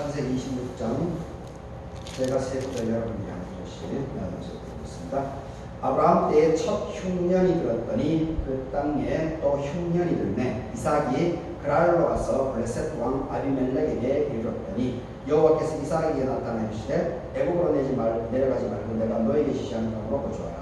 창세기 26장 제가 세부터 여러분이 한 절씩 나눠드리겠습니다. 아브라함 때에 첫 흉년이 들었더니 그 땅에 또 흉년이 들매 이삭이 그랄로 가서 블레셋 왕 아비멜렉에게 이르렀더니 여호와께서 이삭에게 나타나 이르시되 애굽으로 내려가지 말고 내가 너에게 지시하는 땅으로 거주하라.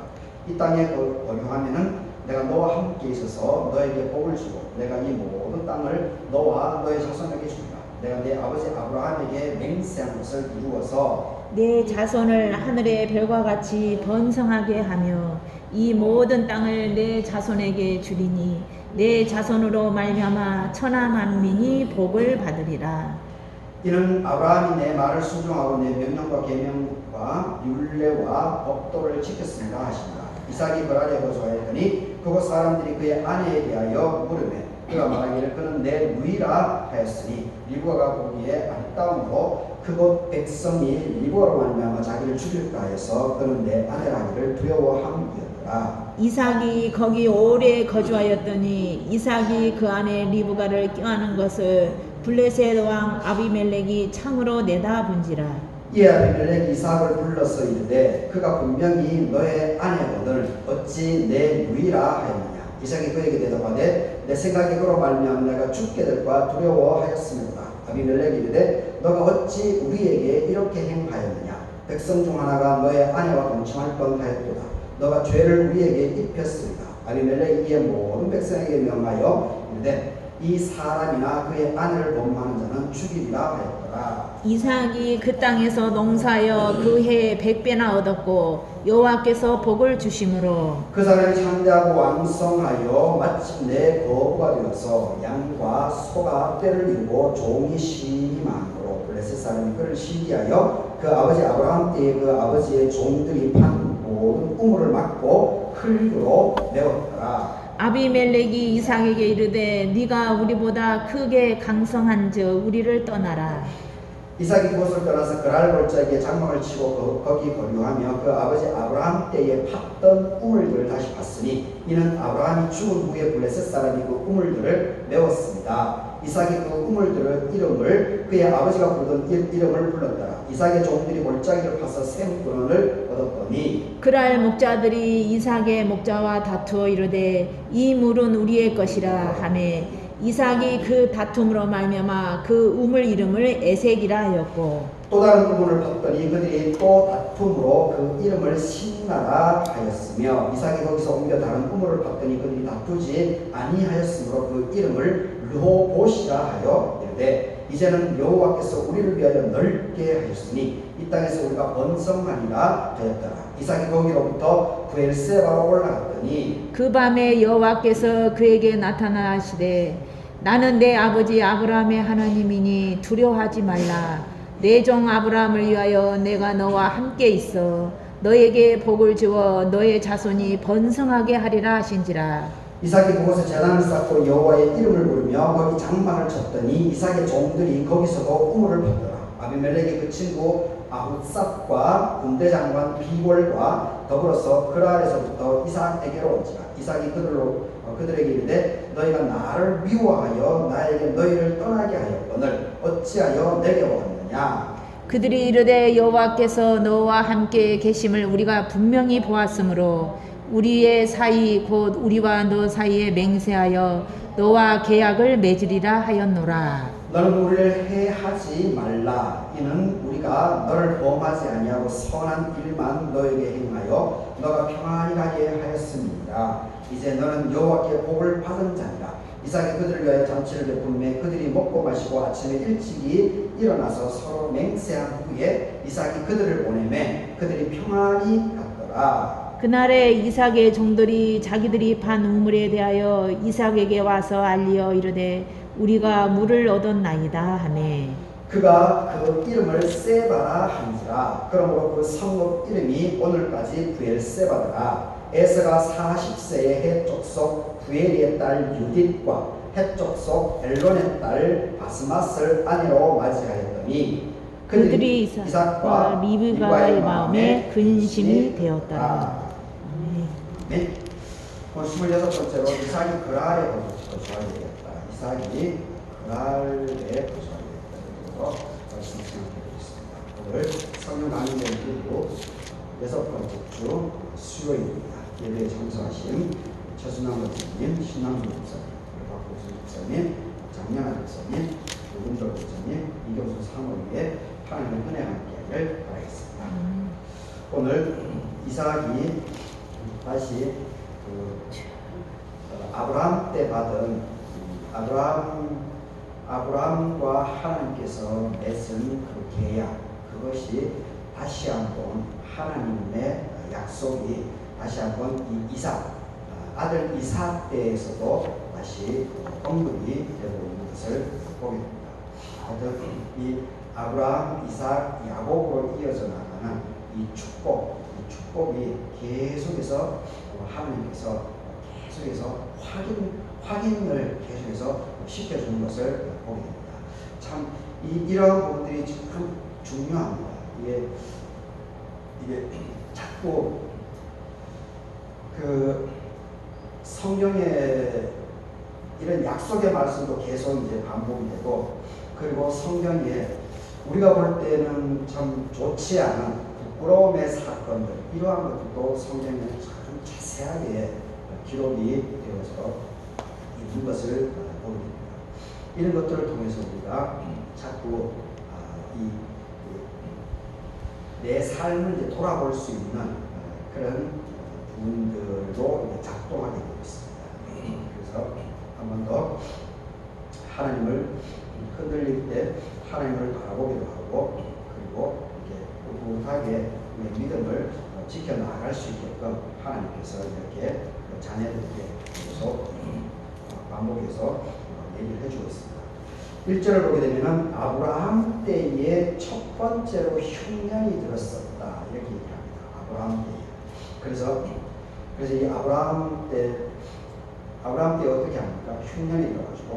이 땅에 거류하면은 내가 너와 함께 있어서 너에게 복을 주고 내가 이 모든 땅을 너와 너의 자손에게 주리라. 내가 내 아버지 아브라함에게 맹세한 것을 이루어서 내 자손을 하늘의 별과 같이 번성하게 하며 이 모든 땅을 내 자손에게 주리니 내 자손으로 말미암아 천하 만민이 복을 받으리라. 이는 아브라함이 내 말을 순종하고 내 명령과 계명과 율례와 법도를 지켰습니다 하시니라. 이삭이 그랄에 거주하였더니 그곳 사람들이 그의 아내에 대하여 물으매 그가 말하기를 그는 내 누이라 하였으니 리브가가 보기에 아름다움으로 그곳 백성이 리브가로 말미암아 자기를 죽일까 하여서 그는 내 아내라 하기를 두려워함이었더라. 이삭이 거기 오래 거주하였더니 이삭이 그 아내 리브가를 껴안은 것을 블레셋 왕 아비멜렉이 창으로 내다본지라. 이에 아비멜렉이 이삭을 불러서 이르되 그가 분명히 너의 아내거늘 어찌 내 누이라 하였느냐. 이삭이 그에게 대답하되 내 생각이 그로 말미암아 내가 죽게 될까 두려워하였습니다. 아비멜렉이 이르되 너가 어찌 우리에게 이렇게 행하였느냐. 백성 중 하나가 너의 아내와 동침할 뻔하였도다. 너가 죄를 우리에게 입혔습니다. 아비멜렉이 이에 모든 백성에게 명하여 이르되 이 사람이나 그의 아내를 범하는 자는 죽이리라 하였더라. 이삭이 그 땅에서 농사하여 그 해에 100배나 얻었고 여호와께서 복을 주심으로 그 사람이 창대하고 왕성하여 마침내 거부가 되어서 양과 소가 떼를 이루고 종이 심히 많으로 블레셋 사람이 그를 시기하여 그 아버지 아브라함 때에 그 아버지의 종들이 판 모든 우물을 막고 흙으로 메웠더라. 아비멜렉이 이삭에게 이르되 네가 우리보다 크게 강성한즉 우리를 떠나라. 이삭이 그곳을 떠나서 그랄 골짜기에 장막을 치고 거기 거류하며 그 아버지 아브라함 때에 팠던 우물들을 다시 팠으니 이는 아브라함이 죽은 후에 블레셋 사람이 그 우물들을 메웠습니다. 이삭이 그 우물들의 이름을 그의 아버지가 부르던 이름을 불렀더라. 이삭의 종들이 골짜기를 파서 샘근원을 얻었더니 그랄 목자들이 이삭의 목자와 다투어 이르되 이 물은 우리의 것이라 하매 이삭이 그 다툼으로 말미암아 그 우물 이름을 에색이라 하였고 또 다른 우물을 팠더니 그들이 또 다툼으로 그 이름을 신나라 하였으며 이삭이 거기서 옮겨 다른 우물을 팠더니 그들이 다투지 아니하였으므로 그 이름을 르호봇이라 하여 이르되 이제는 여호와께서 우리를 위하여 넓게 하였으니 이 땅에서 우리가 번성하리라 하였더라. 이삭이 거기로부터 브엘세바로 올라갔더니 그 밤에 여호와께서 그에게 나타나시되 나는 내 아버지 아브라함의 하나님이니 두려워하지 말라. 내 종 아브라함을 위하여 내가 너와 함께 있어 너에게 복을 주어 너의 자손이 번성하게 하리라 하신지라. 이삭이 그곳에 제단을 쌓고 여호와의 이름을 부르며 거기 장막을 쳤더니 이삭의 종들이 거기서도 우물을 팠더라. 아비멜렉이 그 친구 아훗삽과 군대장관 비골과 더불어서 그랄에서부터 이삭에게로 온지라. 이삭이 그들에게 이르되 너희가 나를 미워하여 나에게 너희를 떠나게 하였거늘 어찌하여 내게 왔느냐. 그들이 이르되 여호와께서 너와 함께 계심을 우리가 분명히 보았으므로 우리의 사이 곧 우리와 너 사이에 맹세하여 너와 계약을 맺으리라 하였노라. 너는 우리를 해하지 말라. 이는 우리가 너를 범하지 아니하고 선한 일만 너에게 행하여 너가 평안히 가게 하였습니다. 이제 너는 여호와께 복을 받은 자니라. 이삭이 그들을 위하여 잔치를 베풀매 그들이 먹고 마시고 아침에 일찍이 일어나서 서로 맹세한 후에 이삭이 그들을 보내매 그들이 평안히 갔더라. 그날에 이삭의 종들이 자기들이 판 우물에 대하여 이삭에게 와서 알리어 이르되 우리가 물을 얻었나이다 하매 그가 그 이름을 세바라 한지라. 그러므로 그 성읍 이름이 오늘까지 브엘세바더라. 에서가 40세에 해쪽 속 부엘리의 딸 유딧과 해쪽 속 엘론의 딸 바스맛을 아내로 맞이하였더니 그들이 이삭과 리브가의 마음에 근심이 되었더라. 네. 26번째로 이삭이 그랄에 거주하게 되었다. 이삭이 그랄에 거주하게 되었다. 생각해 보겠습니다. 오늘 성령 강의전 기도 6번째 주 수요일입니다. 예배에 참석하신 최순남 목사님, 신남주 목사님, 박보수 목사님, 장명환 목사님, 노금돌 목사님, 이경수 사모님의 하나님의 은혜와 함께하기를 바라겠습니다. 오늘 이삭이 다시 아브라함 때 받은 아브라함과 하나님께서 맺은 그 계약, 그것이 다시 한번 하나님의 약속이 다시 한번 이 이삭, 아들 이삭 때에서도 다시 언급이 되고 있는 것을 보게 됩니다. 하여튼 이 아브라함, 이삭, 야곱으로 이어져 나가는 이 축복이 계속해서 하나님께서 계속해서 확인을 계속해서 시켜주는 것을 보게 됩니다. 참 이러한 부분들이 참 중요합니다. 이게 자꾸 그 성경에 이런 약속의 말씀도 계속 이제 반복이 되고, 그리고 성경에 우리가 볼 때는 참 좋지 않은 부끄러움의 사건들, 이러한 것들도 성경에 참 자세하게 기록이 되어서 있는 것을 보게 됩니다. 이런 것들을 통해서 우리가 자꾸 내 삶을 이제 돌아볼 수 있는 그런 부분들로 작동하게 되고 있습니다. 그래서 한 번 더 하나님을 흔들릴 때 하나님을 바라보기도 하고, 그리고 이렇게 꿋꿋하게 우리의 믿음을 지켜나갈 수 있게끔 하나님께서 이렇게 자녀들에게 계속 반복해서 얘기를 해주고 있습니다. 1절을 보게 되면 아브라함 때에 첫 번째로 흉년이 들었었다, 이렇게 얘기합니다. 아브라함 때에. 그래서 이 아브라함 때 어떻게 합니까? 흉년이 들어가지고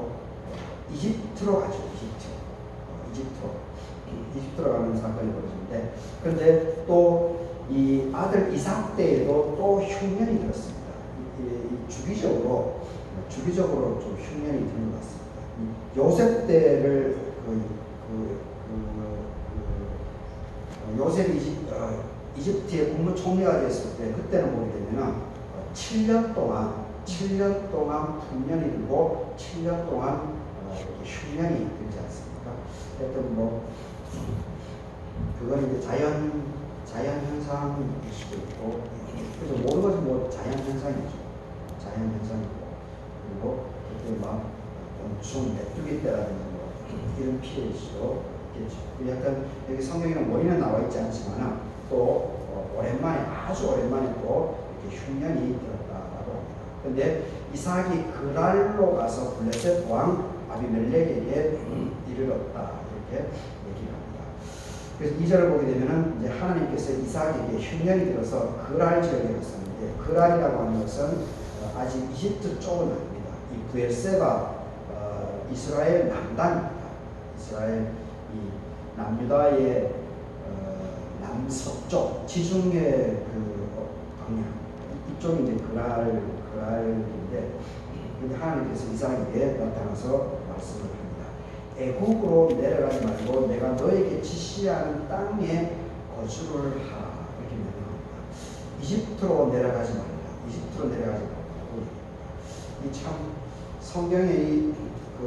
이집트로 가죠. 이집트로 가는 사건이 벌어지는데, 그런데 또 이 아들 이삭 때에도 또 흉년이 들었습니다. 주기적으로 좀 흉년이 드는 것 같습니다. 요셉 때를 요셉이 이집트의 국무총리가 됐을 때, 그때는 보게 되면 7년 동안 풍년이 들고 7년 동안 이렇게 흉년이 들지 않습니까? 하여튼 그건 이제 자연 현상일 수도 있고, 그래서 모든 것은 자연 현상이죠. 그리고 그때 곤충, 메뚜기 때라든지 이런 피해일 수도 있겠죠. 약간 여기 성경에는 원인은 나와 있지 않지만 또 아주 오랜만에 또 이렇게 흉년이 들었다라고 합니다. 그런데 이삭이 그랄로 가서 블레셋 왕 아비멜렉에게 이르렀다, 이렇게 얘기를 합니다. 그래서 2절을 보게 되면은 이제 하나님께서 이삭에게 흉년이 들어서 그랄 지역에 갔었는데, 그랄이라고 하는 것은 아직 이집트 쪽은 아닙니다. 이 브엘세바, 이스라엘 남단입니다. 이스라엘 이 남유다의 남서쪽 지중해 그 방향, 이쪽이 이제 그랄인데, 근데 하나님께서 이삭에게 나타나서 말씀을 합니다. 애국으로 내려가지 말고 내가 너에게 지시하는 땅에 거주를 하라, 이렇게 명령합니다. 이집트로 내려가지 말라. 이 참 성경의 그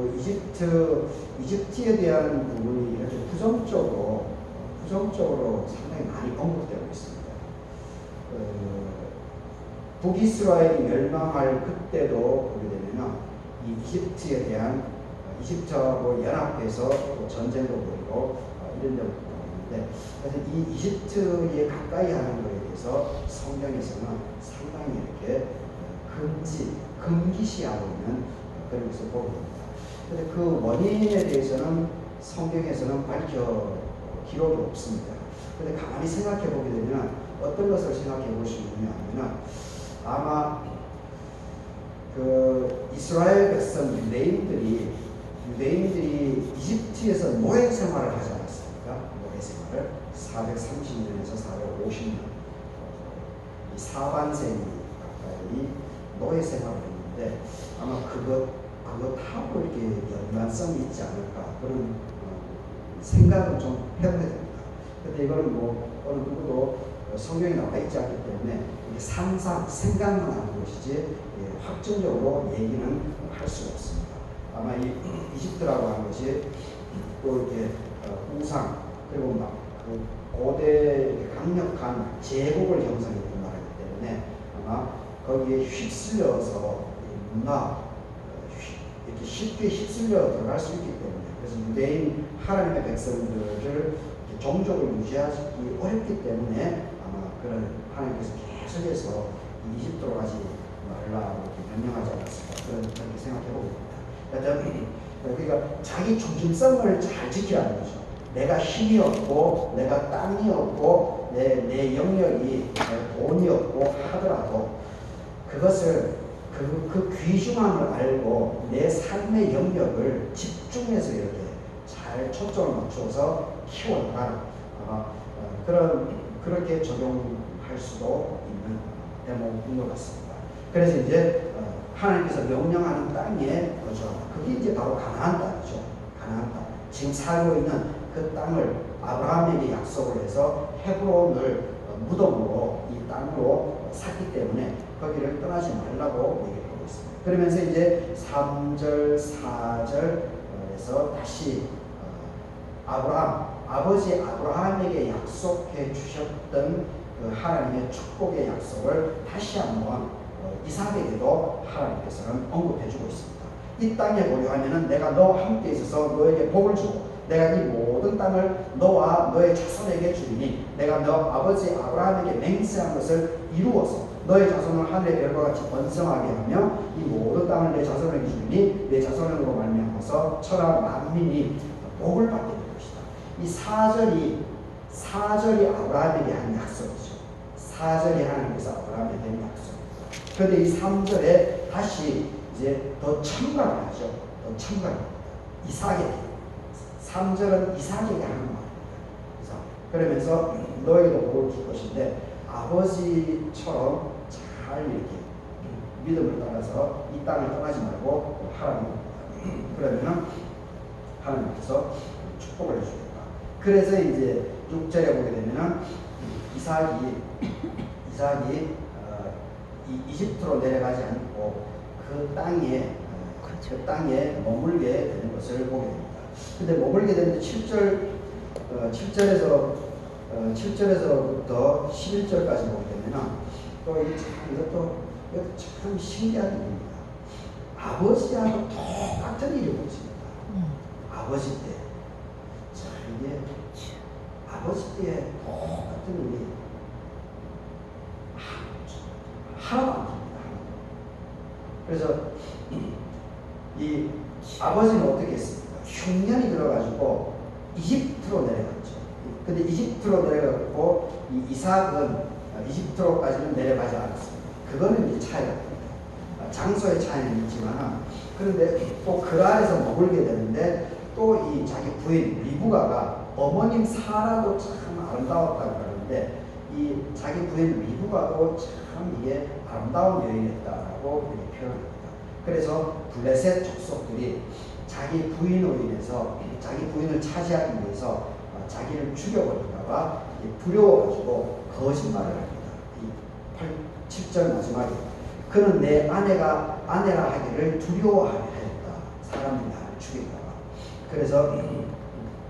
이집트에 대한 부분이 이렇게 부정적으로 상당히 많이 언급되고 있습니다. 북이스라엘이 멸망할 그때도 보게 되면 이 이집트에 대한 이집트하고 연합해서 또 전쟁도 벌이고 이런 데도 나오는데, 그래서 이 이집트에 가까이 하는 것에 대해서 성경에서는 상당히 이렇게 금기시하고 있는 그런 것을 보게 됩니다. 그런데 그 원인에 대해서는 성경에서는 기록이 없습니다. 그런데 가만히 생각해 보게 되면 어떤 것을 생각해 볼 수 있느냐 하면, 아마 그 이스라엘 백성 유대인들이 이집트에서 노예 생활을 하지 않았습니까? 노예 생활을 430년에서 450년, 이 사반생이 가까이 노예 생활을 했는데, 아마 그것하고 이렇게 연관성이 있지 않을까, 그런 생각을 좀 해보게 됩니다. 근데 이거는 뭐 어느 누구도 성경에 나와 있지 않기 때문에 상상, 생각만 하는 것이지 확정적으로 얘기는 할 수가 없습니다. 아마 이 이집트라고 하는 것이 또 이렇게 우상 그리고 막 그 고대 강력한 제국을 형성했던 나라이기 때문에 아마 거기에 휩쓸려서 문화 이렇게 쉽게 휩쓸려 들어갈 수 있기 때문에 그래서 유대인 하나님의 백성들을 종족을 유지하기 어렵기 때문에 아마 그런 하나님께서 계속해서 이집트로 가지 말라고 명령하지 않았을까 그렇게 생각해 봅니다. 그러니까 자기 중심성을 잘 지키라는 거죠. 내가 힘이 없고 내가 땅이 없고 내 영역이 돈이 없고 하더라도 그것을 그 귀중함을 알고 내 삶의 영역을 집중해서 이렇게 잘 초점을 맞춰서 키워나가는 그렇게 적용할 수도 있는 대목인 것 같습니다. 그래서 이제 하나님께서 명령하는 땅에 거주하라. 그게 이제 바로 가나안 땅이죠. 가나안 땅. 지금 살고 있는 그 땅을 아브라함에게 약속을 해서 헤브론을 무덤으로 이 땅으로 샀기 때문에 거기를 떠나지 말라고 얘기하고 있습니다. 그러면서 이제 3절, 4절에서 다시 아버지 아브라함에게 약속해 주셨던 그 하나님의 축복의 약속을 다시 한번 이삭에게도 하나님께서는 언급해 주고 있습니다. 이 땅에 보류하면은 내가 너와 함께 있어서 너에게 복을 주고 내가 이 모든 땅을 너와 너의 자손에게 주리니 내가 너 아버지 아브라함에게 맹세한 것을 이루어서 너의 자손을 하늘의 별과 같이 번성하게 하며 이 모든 땅을 내 자손에게 주리니 내 자손으로 말미암아서 천하 만민이 복을 받게 될 것이다. 이 4절이 아브라함에게 한 약속이죠. 4절이 하나님께서 아브라함에게 한 약속입니다. 그런데 이 3절에 다시 이제 더 첨가를 하죠. 더 첨가를 이삭에게 3절은 이삭에게 하는 말입니다. 그러면서 너에게도 복을 줄 것인데 아버지처럼 잘 이렇게 믿음을 따라서 이 땅을 떠나지 말고 하라는 겁니다. 그러면 하나님께서 축복을 해주겠다. 그래서 이제 6절에 보게 되면은 이삭이 이집트로 내려가지 않고 그 땅에 머물게 되는 것을 보게 됩니다. 근데 머물게 되는데 7절에서부터 11절까지 보게 되면 또 이것도 참 신기한 일입니다. 아버지하고 똑같은 일이 보입니다. 아버지 때. 자, 이게 아버지 때 똑같은 일이 하나도 안 됩니다. 그래서 이 아버지는 어떻게 했습니까? 흉년이 들어가지고 이집트로 내려갔죠. 근데 이집트로 내려갔고 이 이삭은 이집트로까지는 내려가지 않았습니다. 그거는 이제 차이가 됩니다. 장소의 차이는 있지만 그런데 또 그 안에서 머물게 되는데 또 이 자기 부인 리브가가 어머님 사라도 참 아름다웠다고 그러는데 이 자기 부인 리브가도 참 이게 아름다운 여인이었다라고 이렇게 표현합니다. 그래서 블레셋 족속들이 자기 부인으로 인해서 자기 부인을 차지하기 위해서 자기를 죽여버릴까봐 두려워가지고 거짓말을 합니다. 7절 마지막에 그는 내 아내라 하기를 두려워하였다. 사람들이 나를 죽일까봐. 그래서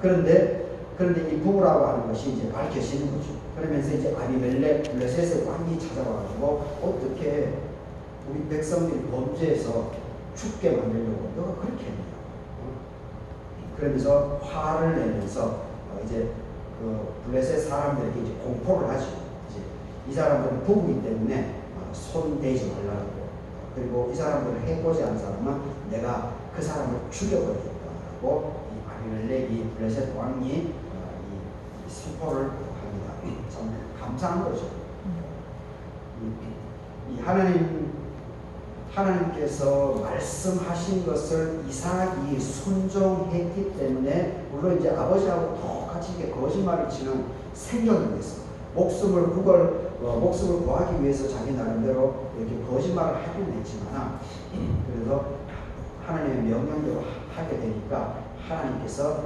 그런데 이 부부라고 하는 것이 이제 밝혀지는 거죠. 그러면서 이제 아비멜렉 블레셋의 왕이 찾아와가지고 어떻게 우리 백성들이 범죄해서 죽게 만들려고 너가 그렇게 했냐. 그러면서 화를 내면서 이제 그 블레셋 사람들에게 이제 공포를 하죠. 이제 이 사람들은 부부이기 때문에 손 대지 말라고. 그리고 이 사람들을 해코지 않은 사람은 내가 그 사람을 죽여버리겠다라고 이 아비멜렉이 블레셋 왕이 이 선포를 합니다. 참 감사한 거죠. 이 하나님께서 말씀하신 것을 이삭이 순종했기 때문에 물론 이제 아버지하고 똑같이 이렇게 거짓말을 치는 생존을 위해서 목숨을 구하기 위해서 자기 나름대로 이렇게 거짓말을 하긴 했지만 그래서 하나님의 명령대로 하게 되니까 하나님께서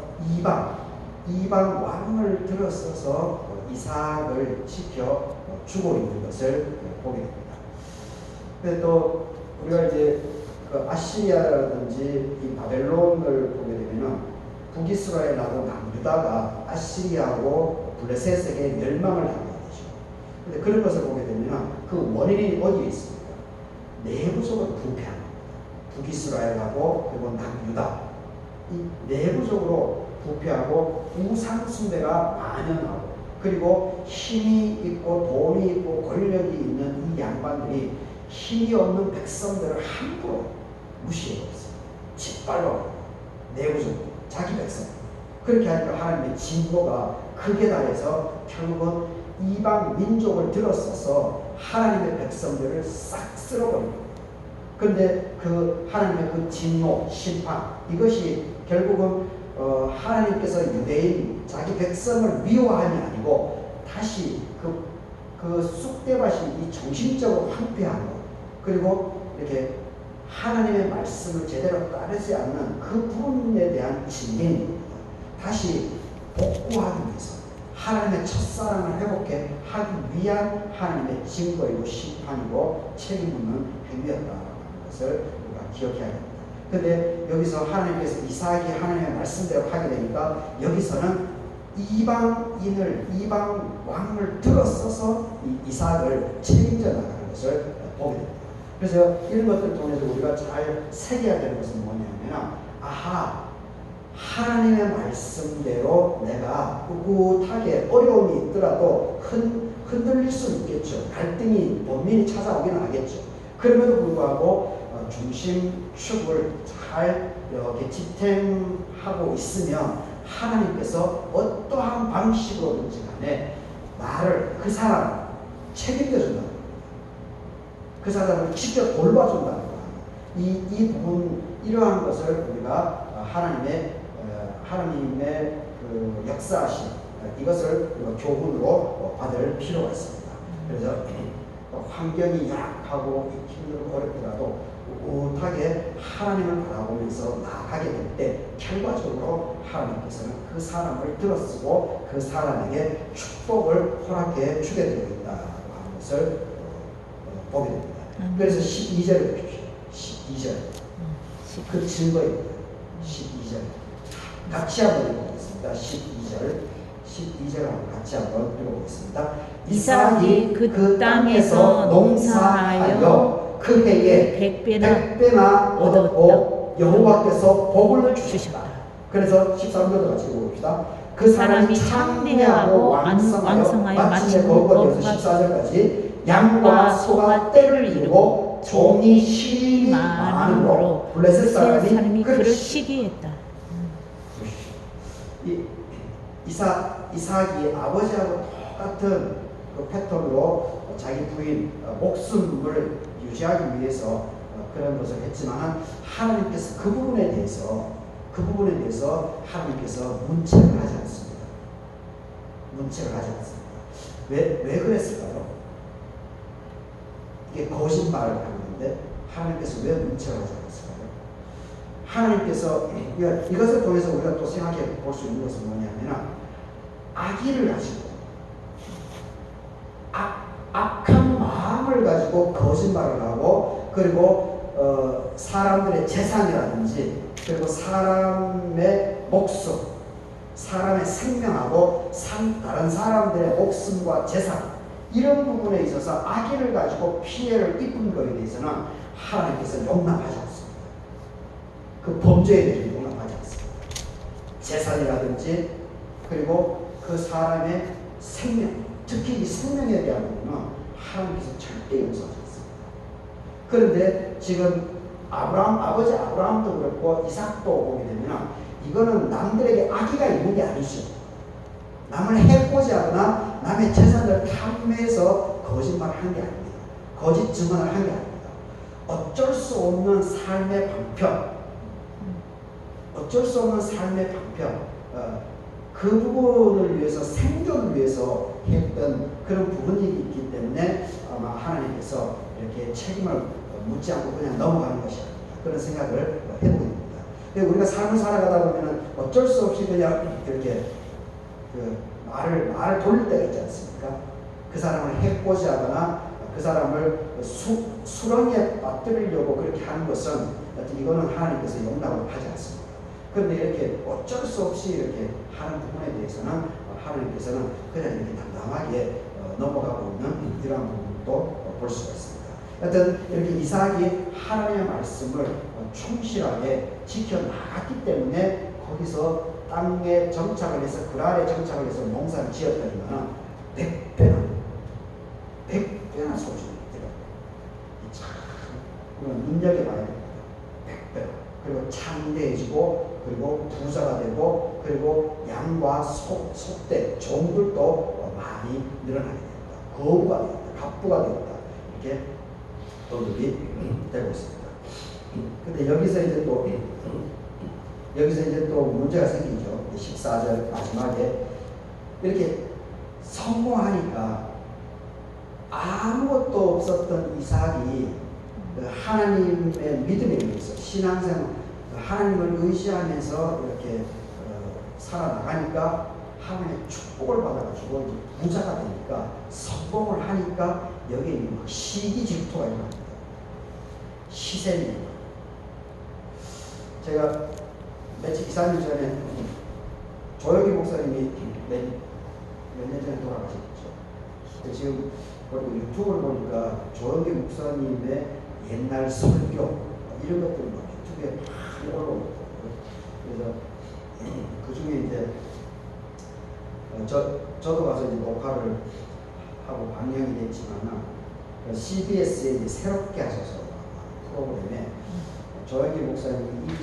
이방 왕을 들어서서 이삭을 지켜 주고 있는 것을 보게 됩니다. 근데 또 우리가 이제 그 아시리아라든지 이 바벨론을 보게 되면은 북이스라엘하고 남유다가 아시리아하고 블레셋에게 멸망을 당하게 되죠. 근데 그런 것을 보게 되면 그 원인이 어디에 있습니까? 내부적으로 부패한 겁니다. 북이스라엘하고 그리고 남유다 이 내부적으로 부패하고 우상 숭배가 만연하고 그리고 힘이 있고 돈이 있고 권력이 있는 이 양반들이 힘이 없는 백성들을 함부로 무시해버렸어요. 짓밟아버려요. 내부적으로 자기 백성. 그렇게 하니까 하나님의 진노가 극에 달해서 결국은 이방 민족을 들어서서 하나님의 백성들을 싹 쓸어버립니다. 그런데 그 하나님의 그 진노, 심판 이것이 결국은 하나님께서 유대인 자기 백성을 미워함이 아니고 다시 그 쑥대밭이 이 정신적으로 황폐한 것 그리고 이렇게 하나님의 말씀을 제대로 따르지 않는 그 부분에 대한 징계입니다. 다시 복구하기 위해서 하나님의 첫사랑을 회복해 하기 위한 하나님의 증거이고 심판이고 책임있는 행위였다는 것을 우리가 기억해야 됩니다. 그런데 여기서 하나님께서 이삭이 하나님의 말씀대로 하게 되니까 여기서는 이방 왕을 들어서서 이삭을 책임져 나가는 것을 보게 됩니다. 그래서 이런 것들을 통해서 우리가 잘 새겨야 되는 것은 뭐냐면 하나님의 말씀대로 내가 꿋꿋하게 어려움이 있더라도 흔들릴 수 있겠죠. 갈등이 본민이 찾아오기는 하겠죠. 그럼에도 불구하고 중심축을 잘 이렇게 지탱하고 있으면 하나님께서 어떠한 방식으로든지 간에 나를 그 사람을 책임져 준다는 겁니다. 그 사람을 직접 돌봐준다는 겁니다. 이 부분 이러한 것을 우리가 하나님의 그 역사하심 이것을 교훈으로 받을 필요가 있습니다. 그래서 환경이 약하고 힘들고 어렵더라도 꿋꿋하게 하나님을 바라보면서 나아가게 될 때 결과적으로 하나님께서는 그 사람을 들어쓰고 그 사람에게 축복을 허락해 주게 되어 있다고 하는 것을 보게 됩니다. 그래서 12절을 보십시오. 12절 그 증거입니다. 12절 같이 한번 읽어보겠습니다. 12절 한번 같이 한번 읽어보겠습니다. 이삭이 그 땅에서 농사하여 그 해에 100배나 얻었고 여호와께서 복을 주셨다. 그래서 13절도 같이 읽어봅시다. 그 사람이 창대하고 왕성하여 마침내 거룩하게 해서 14절까지 양과 소가 떼를 이루고 종이 실이 많으므로 블레셋 사람이 그를 시기했다. 이삭이 아버지하고 똑같은 그 패턴으로 자기 부인 목숨을 유지하기 위해서 그런 것을 했지만 하나님께서 그 부분에 대해서 하나님께서 문책을 하지 않습니다. 왜 그랬을까요? 이게 거짓말을 하고 있는데 하나님께서 왜 문책을 하지 않았을까요? 하나님께서 이것을 통해서 우리가 또 생각해 볼 수 있는 것은 뭐냐면 악의를 가지고 악한 마음을 가지고 거짓말을 하고 그리고 사람들의 재산이라든지 그리고 사람의 목숨, 사람의 생명하고 다른 사람들의 목숨과 재산 이런 부분에 있어서 악의를 가지고 피해를 입은 것에 대해서는 하나님께서 용납하지 않습니다. 그 범죄에 대해서 용납하지 않습니다. 재산이라든지 그리고 그 사람의 생명, 특히 이 생명에 대한 부분은 하나님께서 절대 용서하지 않습니다. 그런데 지금 아버지 아브라함도 그렇고 이삭도 보게 되면 이거는 남들에게 악의가 있는 게 아니죠. 남을 해코지 하거나 남의 재산을 탐내서 거짓말을 한 게 아닙니다. 거짓 증언을 한 게 아닙니다. 어쩔 수 없는 삶의 방편, 그 부분을 위해서 생존을 위해서 했던 그런 부분이 있기 때문에 아마 하나님께서 이렇게 책임을 묻지 않고 그냥 넘어가는 것이 아닙니다. 그런 생각을 해보게 됩니다. 우리가 삶을 살아가다 보면 어쩔 수 없이 그냥 이렇게 그 말을 돌릴 때가 있지 않습니까? 그 사람을 해코지하거나 그 사람을 수렁에 빠뜨리려고 그렇게 하는 것은 이거는 하나님께서 용납을 하지 않습니다. 그런데 이렇게 어쩔 수 없이 이렇게 하는 부분에 대해서는 하나님께서는 그냥 이렇게 담담하게 넘어가고 있는 이러한 부분도 볼 수가 있습니다. 하여튼 이렇게 이삭이 하나님의 말씀을 충실하게 지켜나갔기 때문에 거기서 땅에 정착을 해서 그랄에 정착을 해서 농사를 지었더니만 100배나 소중히 참 이건 눈여겨봐야 됩니다. 100배. 그리고 창대해지고 그리고 부자가 되고 그리고 양과 속대 종들도 많이 늘어나게 됩니다. 거부가 되었다. 갑부가 되었다. 이렇게 도둑이 되고 있습니다. 근데 여기서 이제 또 문제가 생기죠. 14절 마지막에 이렇게 성공하니까 아무것도 없었던 이삭이 하나님의 믿음에 의해서 신앙생활 하나님을 의지하면서 이렇게 살아나가니까 하나님의 축복을 받아가지고 이제 부자가 되니까 성공을 하니까 여기에 시기 질투가 일어납니다. 시샘입니다. 제가 며칠 2, 3일 전에 조혁이 목사님이 몇 년 전에 돌아가셨죠. 지금 유튜브를 보니까 조혁이 목사님의 옛날 설교 이런 것들이 막 유튜브에 많이 올라오더라고요. 그래서 그 중에 이제 저도 가서 이제 녹화를 하고 방영이 됐지만 CBS에 이제 새롭게 하셔서 프로그램에 조혁이 목사님이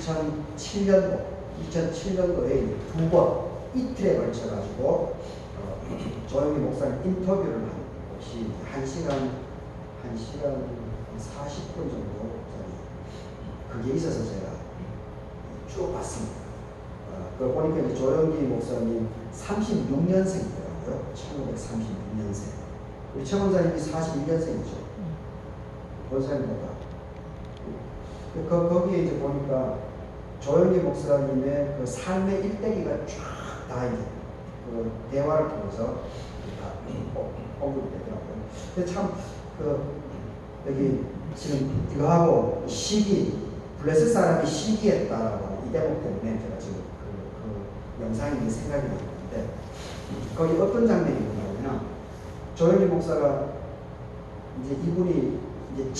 2007년도에 두 번 이틀에 걸쳐가지고 조혁이 목사님 인터뷰를 한 것이 1시간 40분 정도 그게 있어서 제가 쭉 봤습니다. 그걸 보니까 이제 조혁이 목사님 36년생이더라고요. 1936년생. 우리 최 원사님이 41년생이죠. 원사님보다. 거기에 이제 보니까 조혁이 목사님의 그 삶의 일대기가 쫙 다 이제 그 대화를 통해서 다 언급이 되더라고요. 근데 참 여기 지금 이거하고 시기 블레셋 사람이 시기했다라고 이 대목 때문에 제가 지금 그 영상이 생각이 났는데 거기 어떤 장면이 있냐면 조혁이 목사가 이제 이분이 이제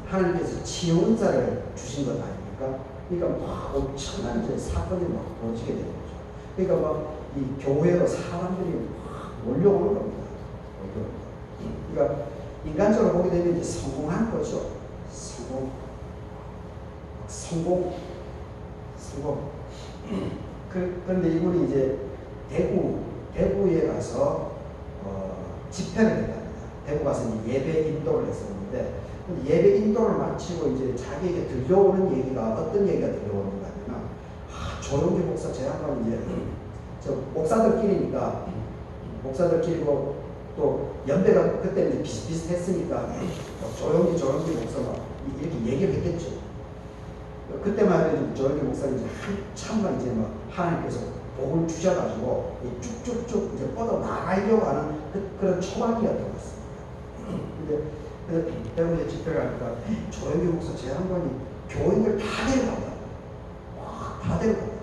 하나님께서 치유 은사를 주신 것 아닙니까? 그러니까 막 엄청난 이제 사건이 막 벌어지게 되는 거죠. 그러니까 막 이 교회로 사람들이 막 몰려오는 겁니다. 그러니까 인간적으로 보게 되면 이제 성공한 거죠. 성공. 그런데 이분이 이제 대구에 가서 집회를 했답니다. 대구 가서 이제 예배 인도를 했었는데 예배 인도를 마치고 이제 자기에게 들려오는 얘기가 어떤 얘기가 들려오는가 하면 조용기 목사 제 양반 이제 저 목사들끼리고 또 연배가 그때 이제 비슷비슷했으니까 조용기 목사 막 이렇게 얘기를 했겠죠. 그때만 해도 조용기 목사는 이제 한참만 이제 막 하나님께서 복을 주셔가지고 쭉쭉쭉 이제 뻗어 나가려고 하는 그런 초반기였던 것 같습니다. 근데 대부분 집회를 하니까 조용기 목사 제 양반이 교인들 다 데려간다. 다 데려간다.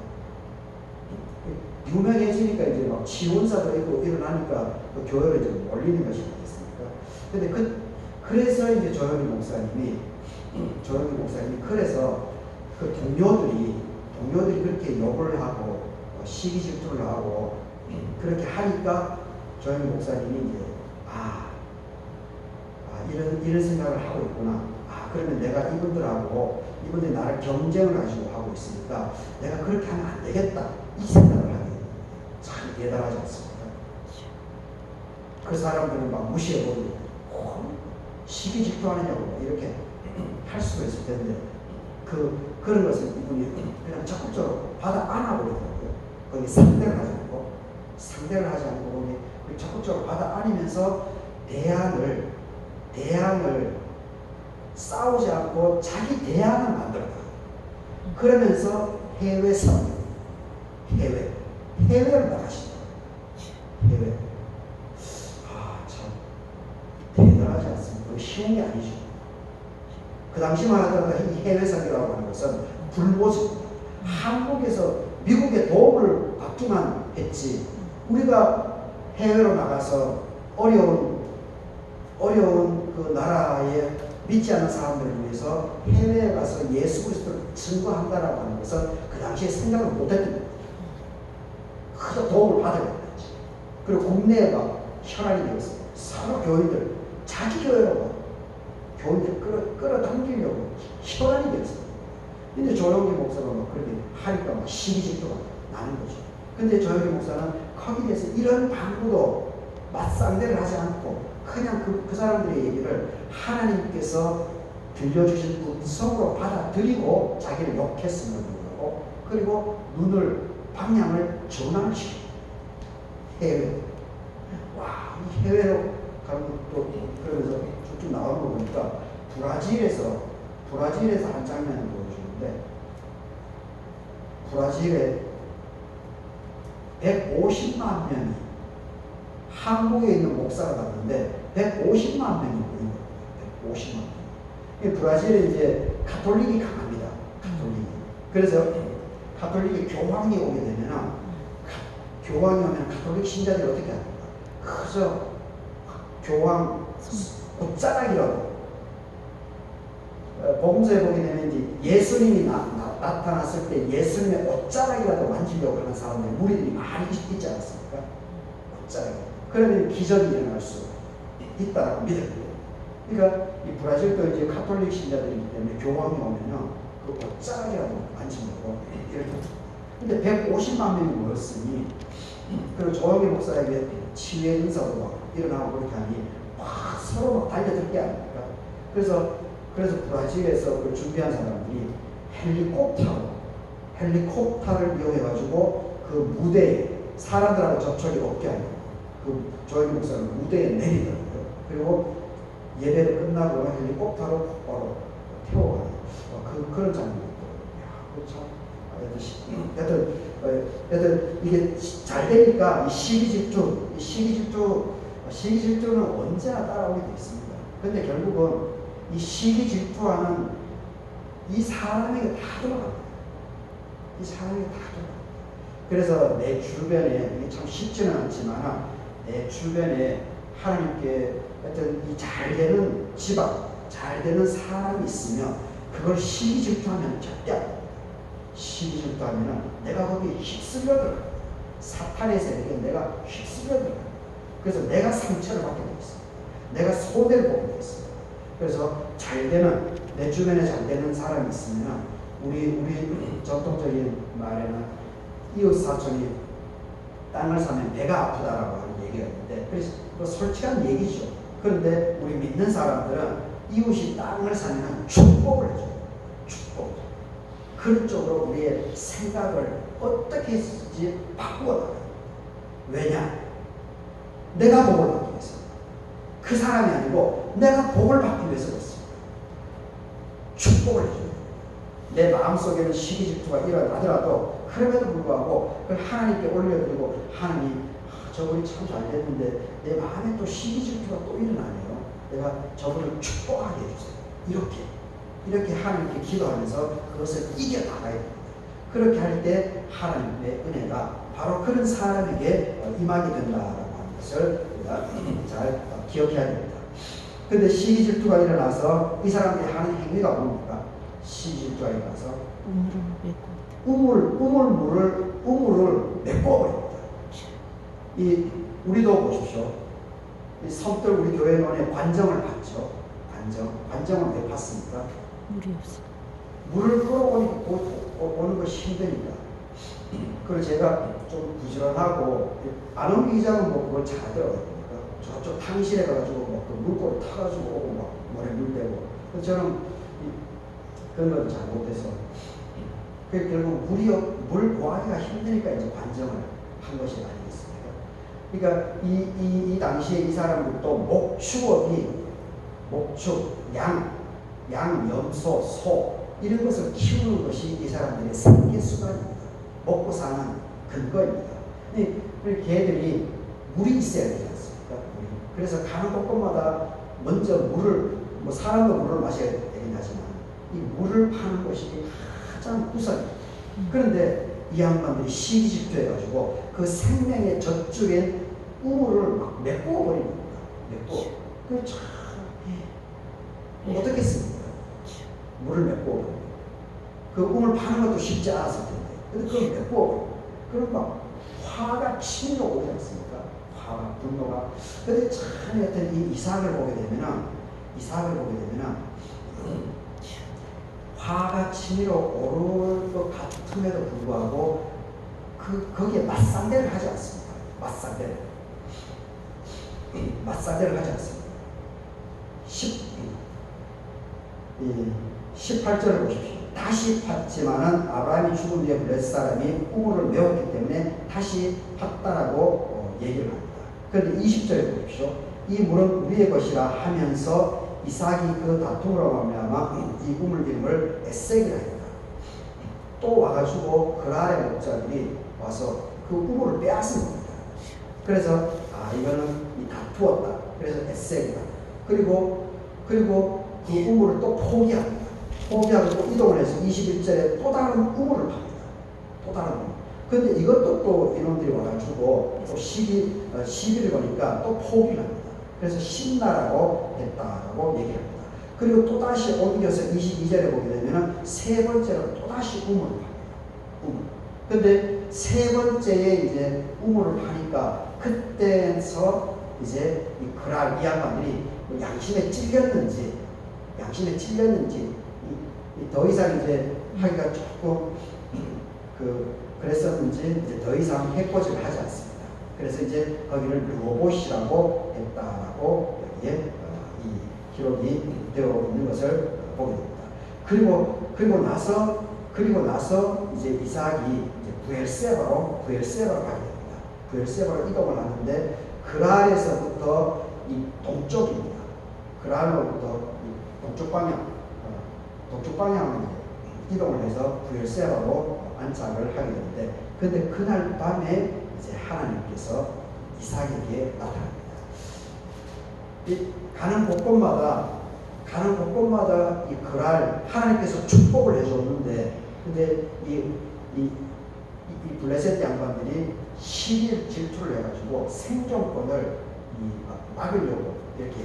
유명해지니까 이제 막 지원사도 있고 일어나니까 그 교회로 이제 몰리는 것이 아니겠습니까? 근데 그래서 이제 조용기 목사님이 그래서 그 동료들이 그렇게 욕을 하고 시기 질투를 하고 그렇게 하니까 조용기 목사님이 이제 이런 생각을 하고 있구나. 그러면 내가 이분들이 나를 경쟁을 가지고 하고 있으니까 내가 그렇게 하면 안 되겠다. 이 생각을 하게 됩니다. 참 대단하지 않습니까? 그 사람들은 막 무시해버리고 시기 질투하느냐고 이렇게 할 수가 있을 텐데 그런 것을 이분이 그냥 적극적으로 받아 안아버리더라고요. 거기 상대를 하지 않고 거기 적극적으로 받아 안으면서 대안을 싸우지 않고 자기 대안을 만들었다. 그러면서 해외 해외로 나가시더라고요. 해외. 참 대단하지 않습니까? 쉬운 게 아니죠. 그 당시만 하더라도 이 해외 선교라고 하는 것은 불모습입니다. 한국에서 미국의 도움을 받기만 했지, 우리가 해외로 나가서 어려운 그 나라에 믿지 않는 사람들을 위해서 해외에 가서 예수 그리스도를 증거한다라고 하는 것은 그 당시에 생각을 못했던 겁니다. 그저 도움을 받아야 된다지. 그리고 국내에 막 혈안이 되었어요. 서로 교인들, 자기 교회로 막 교인들 끌어당기려고 혈안이 되었어요. 근데 조영기 목사가 막 그렇게 하니까 막 시기질투가 나는 거죠. 근데 조영기 목사는 거기에 대해서 이런 방구도 맞상대를 하지 않고 그냥 그 사람들의 얘기를 하나님께서 들려주신 음성으로 받아들이고 자기를 욕했음을 불구하고, 그리고 눈을 방향을 전환을 시킵니다. 해외. 와, 이 해외로 가는 것도 그러면서 쭉쭉 나오는 거 보니까 브라질에서 한 장면을 보여주는데, 브라질에 150만 명이 한국에 있는 목사가 갔는데 150만 명이 모인 거예요. 150만 명. 브라질에 이제 가톨릭이 강합니다. 가톨릭이. 그래서 가톨릭이 교황이 오게 되면은, 교황이 오면 가톨릭 신자들이 어떻게 합니까? 그저 교황 옷자락이라도, 복음서에 보게 되면 이제 예수님이 나타났을 때 예수님의 옷자락이라도 만지려고 하는 사람들, 무리들이 많이 있지 않습니까? 옷자락. 그러면 기적이 일어날 수 있다라고 믿어요. 그러니까 이 브라질도 이제 가톨릭 신자들이기 때문에 교황이 오면은 그 옷자락이라도 만지려고 이렇게. 근데 150만 명이 모였으니, 그리고 조영기 목사에게 치유의 은사도 막 일어나고 그렇게 하니 막 서로 막 달려들 게 아닙니까? 그래서 브라질에서 그 준비한 사람들이 헬리콥터를 이용해가지고 그 무대에 사람들하고 접촉이 없게 하려고 그 조영기 목사는 무대에 내리더라고요. 그리고 예배를 끝나고 헬리콥터로 바로 태워가는 그런 장면이 있더라고요. 여튼 이게 잘 되니까 이 시기질투는 언제나 따라오게 돼 있습니다. 근데 결국은 이 시기질투하는 이 사람에게 다 들어갑니다. 이 사람에게 다 들어갑니다. 그래서 내 주변에, 이게 참 쉽지는 않지만 내 주변에 하나님께 어떤 이 잘 되는 집안, 잘 되는 사람이 있으면 그걸 시기질투하면 절대 안 됩니다. 시기질투하면 내가 거기에 휩쓸려 들어갑니다. 사탄의 세력에 내가 휩쓸려 들어갑니다. 그래서 내가 상처를 받게 되어 있습니다. 내가 손해를 보게 되어 있습니다. 그래서 잘 되는, 내 주변에 잘 되는 사람이 있으면 우리 전통적인 말에는 이웃 사촌이 땅을 사면 배가 아프다라고 하는 얘기가 있는데, 그래서 솔직한 얘기죠. 그런데 우리 믿는 사람들은 이웃이 땅을 사면 축복을 해줘요. 축복. 그런 쪽으로 우리의 생각을 어떻게 했을지 바꾸어 나가요. 왜냐? 내가 복을 받기 위해서. 그 사람이 아니고 내가 복을 받기 위해서 그렇습니다. 축복을 해줘요. 내 마음속에는 시기질투가 일어나더라도 그럼에도 불구하고 그걸 하나님께 올려드리고, 하나님, 저분이 참 잘 됐는데 내 마음에 또 시기질투가 또 일어나네요. 내가 저분을 축복하게 해주세요. 이렇게 하나님께 기도하면서 그것을 이겨나가야 됩니다. 그렇게 할 때 하나님의 은혜가 바로 그런 사람에게 임하게 된다라고 하는 것을 우리가 잘 기억해야 됩니다. 근데 시기질투가 일어나서 이 사람들이 하는 행위가 뭡니까? 시기질투가 일어나서 우물을 메꿔버립니다. 우리도 보십시오. 이 섬들 우리 교회 논에 관정을 받죠. 관정을 왜 받습니까? 물이 없어. 물을 끌어오는 것이 힘드니까. 그리고 제가 좀 부지런하고 안 옮기자면 뭐 그걸 잘하더라고요. 저쪽 탕실에 가가지고 뭐 그 물고를 타가지고 오고 막 모래 물대고. 그래서 저는 그런 건 잘 못해서. 결국 물 구하기가 힘드니까 이제 관정을 한 것이 아니겠습니까? 그러니까 이 당시에 이 사람들도 목축, 양, 염소, 소 이런 것을 키우는 것이 이 사람들의 생계 수단입니다. 먹고 사는 근거입니다. 개들이 물이 있어야 되지 않습니까? 물이. 그래서 가는 곳곳마다 먼저 물을, 뭐 사람도 물을 마셔야 되긴 하지만 이 물을 파는 곳이 가장 우선. 그런데 이 양반들이 시기질투해가지고 그 생명의 젖줄에 우물을 막 메꿔 버리는 겁니다. 메꿔. 그 참, 어떻겠습니까? 물을 메꿔 버리고. 그 우물 파는 것도 쉽지 않았을 텐데. 근데 그걸 메꿔 버리고. 그럼 막 화가 치밀어 오지 않습니까? 화가, 분노가. 근데 참 여튼 이 이삭을 보게 되면은, 화가 치밀어 오를 것 같음에도 불구하고 거기에 맞상대를 하지 않습니다. 맞상대를 하지 않습니다. 18절을 보십시오. 다시 팠지만은 아브라함이 죽은 뒤에 블레셋 사람이 우물을 메웠기 때문에 다시 팠다라고 얘기를 합니다. 그런데 20절에 보십시오. 이 물은 우리의 것이라 하면서 이삭이 그 다툼으로 말미암아 이 우물 이름을 에색이라 했다. 또 와가지고 그랄의 목자들이 와서 그 우물을 빼앗은 겁니다. 그래서 이거는 이 다투었다. 그래서 에색이다. 그리고 그 우물을 또 포기합니다. 포기하고 또 이동을 해서 21절에 또 다른 우물을 팝니다. 또 다른 우물. 근데 이것도 또 이놈들이 와가지고 또 12를 보니까 또 포기를 합니다. 그래서 신나라고 했다라고 얘기합니다. 그리고 또다시 옮겨서 22절에 보게 되면 세 번째로 또다시 우물을 팝니다. 우물. 근데 세 번째에 이제 우물을 파니까 그때서 이제 이 그랄 이 양반들이 양심에 찔렸는지 더 이상 이제 하기가 조금 그랬었는지 이제 더 이상 해코지를 하지 않습니다. 그래서 이제 거기를 르호봇이라고 했다라고 여기에 이 기록이 되어 있는 것을 보게 됩니다. 그리고 나서 이제 이삭이 이제 부엘세바로 가게 됩니다. 부엘세바로 이동을 하는데 그랄에서부터 이 동쪽입니다. 그랄로부터 동쪽 방향으로 이동을 해서 부엘세바로 안착을 하게 되는데, 근데 그날 밤에 이제 하나님께서 이삭에게 나타납니다. 이 가는 곳곳마다 이 그랄 하나님께서 축복을 해줬는데, 근데 이 블레셋 양반들이 시기 질투를 해가지고 생존권을 막으려고 이렇게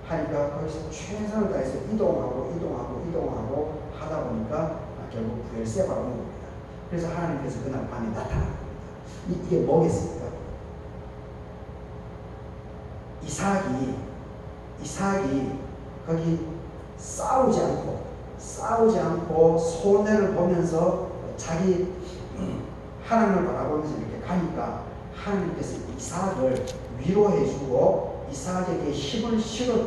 하니까 거기서 최선을 다해서 이동하고 하다 보니까 결국 부엘세바로 온 겁니다. 그래서 하나님께서 그날 밤에 나타난 겁니다. 이게 뭐겠습니까? 이삭이 거기 싸우지 않고 손해를 보면서 자기 하나님을 바라보면서 이렇게 가니까 하나님께서 이삭을 위로해주고 이삭에게 힘을 실어주고